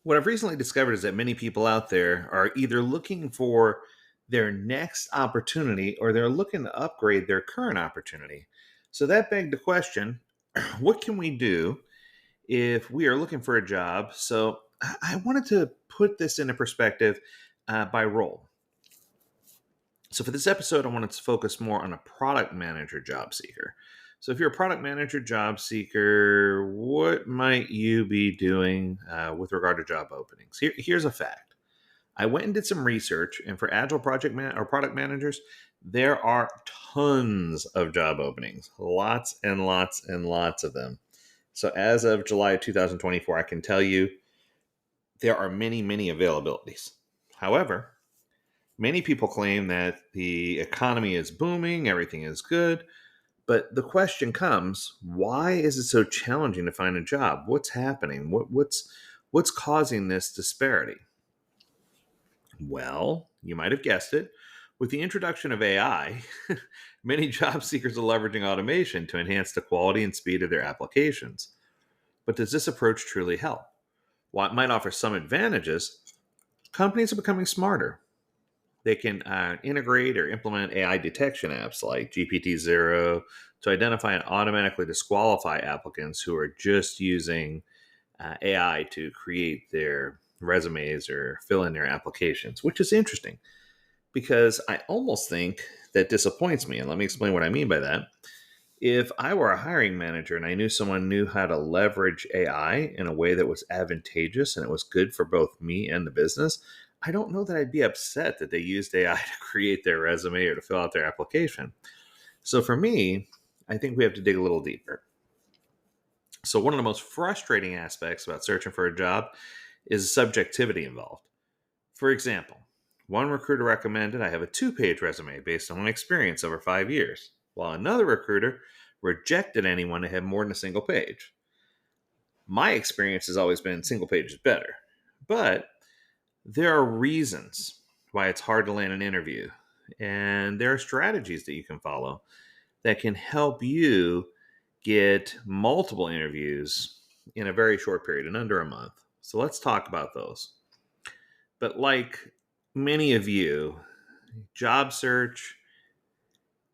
What I've recently discovered is that many people out there are either looking for their next opportunity or they're looking to upgrade their current opportunity. So that begged the question, what can we do if we are looking for a job? So I wanted to put this into perspective by role. So for this episode, I wanted to focus more on a product manager job seeker. So if you're a product manager job seeker, what might you be doing with regard to job openings? Here's a fact. I went and did some research, and for agile or product managers, there are tons of job openings, lots and lots and lots of them. So as of July 2024, I can tell you there are many, many availabilities. However, many people claim that the economy is booming, everything is good. But the question comes, why is it so challenging to find a job? What's happening? What's causing this disparity? Well, you might have guessed it. With the introduction of AI, many job seekers are leveraging automation to enhance the quality and speed of their applications. But does this approach truly help? While it might offer some advantages, companies are becoming smarter. They can integrate or implement AI detection apps like GPT-0 to identify and automatically disqualify applicants who are just using AI to create their resumes or fill in their applications, which is interesting because I almost think that disappoints me. And let me explain what I mean by that. If I were a hiring manager and I knew someone knew how to leverage AI in a way that was advantageous and it was good for both me and the business, I don't know that I'd be upset that they used AI to create their resume or to fill out their application. So for me, I think we have to dig a little deeper. So one of the most frustrating aspects about searching for a job is the subjectivity involved. For example, one recruiter recommended I have a 2-page resume based on my experience over 5 years, while another recruiter rejected anyone that had more than a single page. My experience has always been single page is better, but there are reasons why it's hard to land an interview, and there are strategies that you can follow that can help you get multiple interviews in a very short period, in under a month. So let's talk about those. But like many of you, job search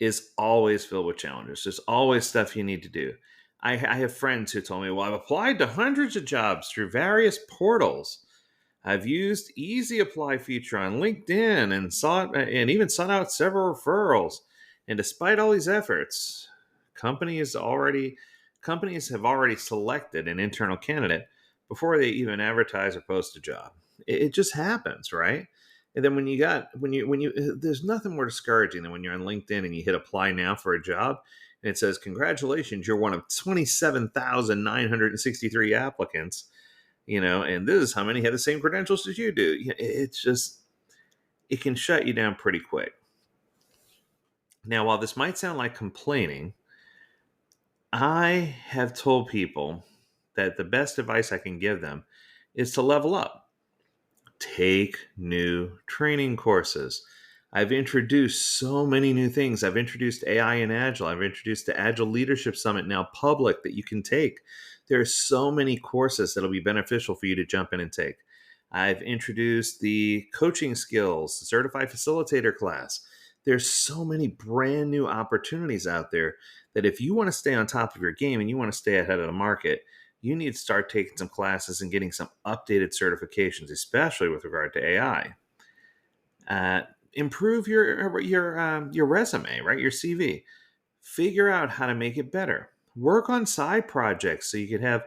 is always filled with challenges. There's always stuff you need to do. I have friends who told me, well, I've applied to hundreds of jobs through various portals. I've used Easy Apply feature on LinkedIn and even sought out several referrals. And despite all these efforts, companies have already selected an internal candidate before they even advertise or post a job. It just happens, right? And then there's nothing more discouraging than when you're on LinkedIn and you hit apply now for a job and it says, congratulations, you're one of 27,963 applicants, and this is how many have the same credentials as you do. It can shut you down pretty quick. Now, while this might sound like complaining, I have told people that the best advice I can give them is to level up. Take new training courses. I've introduced so many new things. I've introduced AI and Agile. I've introduced the Agile Leadership Summit now public that you can take. There are so many courses that'll be beneficial for you to jump in and take. I've introduced the coaching skills, the certified facilitator class. There's so many brand new opportunities out there that if you want to stay on top of your game and you want to stay ahead of the market, you need to start taking some classes and getting some updated certifications, especially with regard to AI. Improve your resume, right? Your CV. Figure out how to make it better. Work on side projects so you can have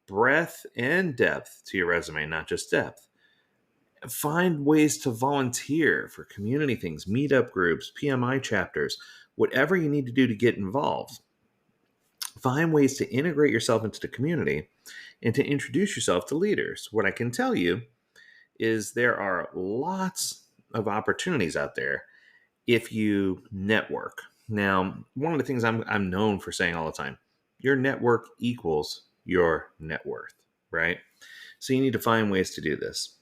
breadth and depth to your resume, not just depth. Find ways to volunteer for community things, meetup groups, PMI chapters, whatever you need to do to get involved. Find ways to integrate yourself into the community and to introduce yourself to leaders. What I can tell you is there are lots of opportunities out there if you network. Now, one of the things I'm known for saying all the time, your network equals your net worth, right? So you need to find ways to do this.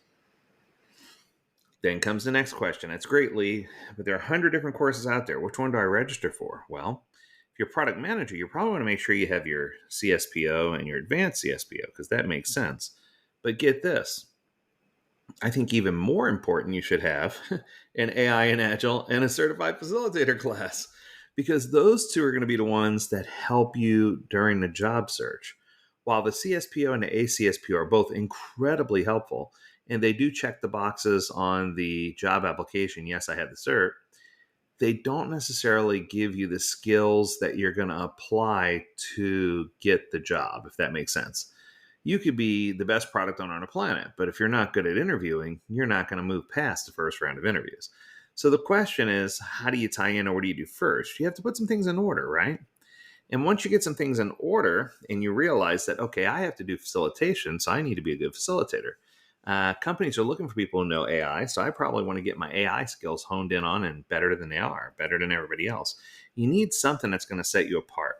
Then comes the next question. That's great, Lee, but there are 100 different courses out there. Which one do I register for? Well, if you're a product manager, you probably want to make sure you have your CSPO and your advanced CSPO because that makes sense. But get this. I think even more important, you should have an AI and Agile and a certified facilitator class because those two are going to be the ones that help you during the job search. While the CSPO and the ACSPO are both incredibly helpful and they do check the boxes on the job application, yes, I have the cert, they don't necessarily give you the skills that you're going to apply to get the job, if that makes sense. You could be the best product owner on the planet, but if you're not good at interviewing, you're not going to move past the first round of interviews. So the question is, how do you tie in or what do you do first? You have to put some things in order, right? And once you get some things in order and you realize that, okay, I have to do facilitation, so I need to be a good facilitator. Companies are looking for people who know AI, so I probably want to get my AI skills honed in on and better than they are, better than everybody else. You need something that's going to set you apart.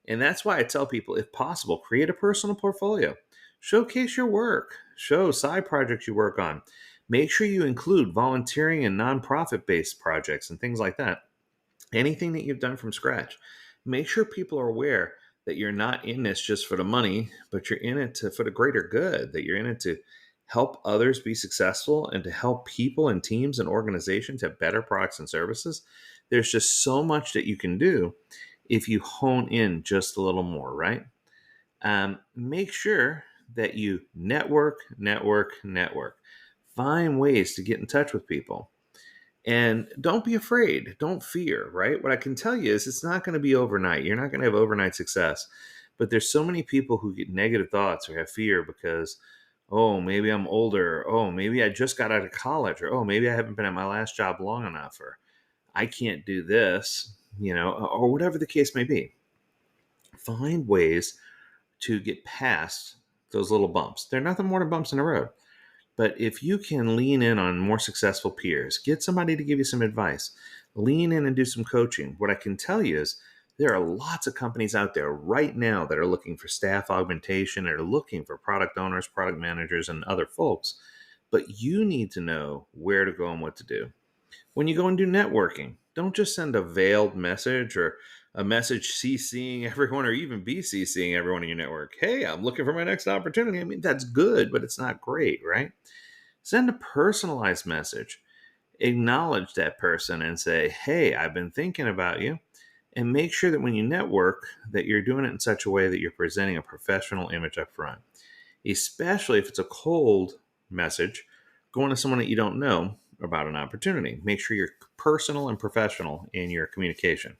And that's why I tell people, if possible, create a personal portfolio. Showcase your work, show side projects you work on. Make sure you include volunteering and nonprofit based projects and things like that. Anything that you've done from scratch. Make sure people are aware that you're not in this just for the money, but you're in it for the greater good, that you're in it to help others be successful and to help people and teams and organizations have better products and services. There's just so much that you can do if you hone in just a little more, right? Make sure that you network, network, network. Find ways to get in touch with people. And don't be afraid. Don't fear, right? What I can tell you is it's not going to be overnight. You're not going to have overnight success. But there's so many people who get negative thoughts or have fear because, oh, maybe I'm older. Oh, maybe I just got out of college. Or, oh, maybe I haven't been at my last job long enough. Or I can't do this, or whatever the case may be. Find ways to get past those little bumps. They're nothing more than bumps in the road. But if you can lean in on more successful peers, get somebody to give you some advice, lean in and do some coaching. What I can tell you is there are lots of companies out there right now that are looking for staff augmentation, and are looking for product owners, product managers, and other folks. But you need to know where to go and what to do. When you go and do networking, don't just send a veiled message or a message CCing everyone or even BCCing everyone in your network. Hey, I'm looking for my next opportunity. I mean, that's good, but it's not great, right? Send a personalized message. Acknowledge that person and say, hey, I've been thinking about you. And make sure that when you network, that you're doing it in such a way that you're presenting a professional image up front. Especially if it's a cold message going to someone that you don't know about an opportunity. Make sure you're personal and professional in your communication.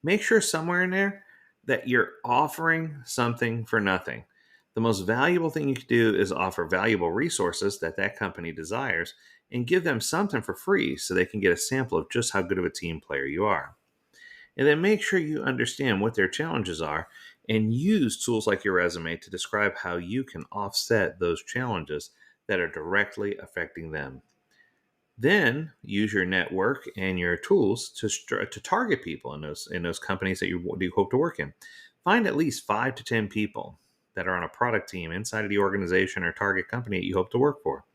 Make sure somewhere in there that you're offering something for nothing. The most valuable thing you can do is offer valuable resources that company desires and give them something for free so they can get a sample of just how good of a team player you are. And then make sure you understand what their challenges are and use tools like your resume to describe how you can offset those challenges that are directly affecting them. Then use your network and your tools to target people in those companies that you hope to work in. Find at least 5 to 10 people that are on a product team inside of the organization or target company that you hope to work for.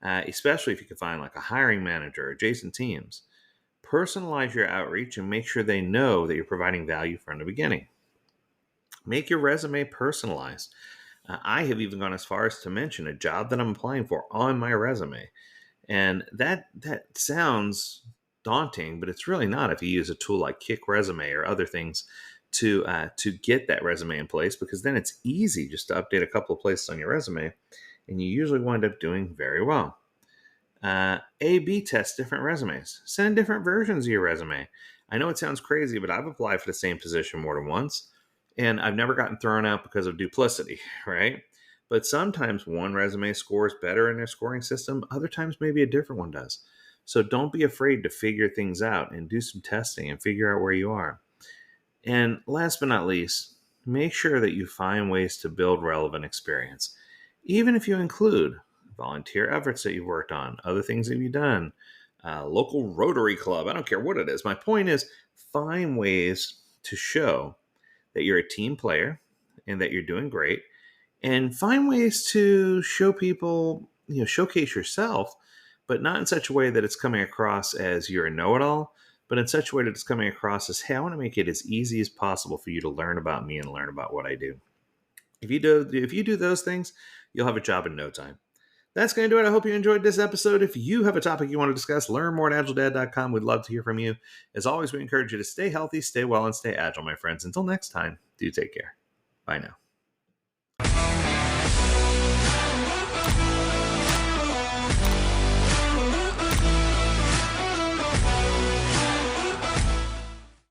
Especially if you can find like a hiring manager or adjacent teams. Personalize your outreach and make sure they know that you're providing value from the beginning. Make your resume personalized. I have even gone as far as to mention a job that I'm applying for on my resume. And that sounds daunting, but it's really not if you use a tool like Kick Resume or other things to get that resume in place, because then it's easy just to update a couple of places on your resume, and you usually wind up doing very well. A/B test different resumes. Send different versions of your resume. I know it sounds crazy, but I've applied for the same position more than once, and I've never gotten thrown out because of duplicity, right? But sometimes one resume scores better in their scoring system. Other times, maybe a different one does. So don't be afraid to figure things out and do some testing and figure out where you are. And last but not least, make sure that you find ways to build relevant experience. Even if you include volunteer efforts that you've worked on, other things that you've done, local Rotary Club, I don't care what it is. My point is, find ways to show that you're a team player and that you're doing great, and find ways to show people, showcase yourself, but not in such a way that it's coming across as you're a know-it-all, but in such a way that it's coming across as, hey, I want to make it as easy as possible for you to learn about me and learn about what I do. If you do those things, you'll have a job in no time. That's going to do it. I hope you enjoyed this episode. If you have a topic you want to discuss, learn more at AgileDad.com. We'd love to hear from you. As always, we encourage you to stay healthy, stay well, and stay agile, my friends. Until next time, do take care. Bye now.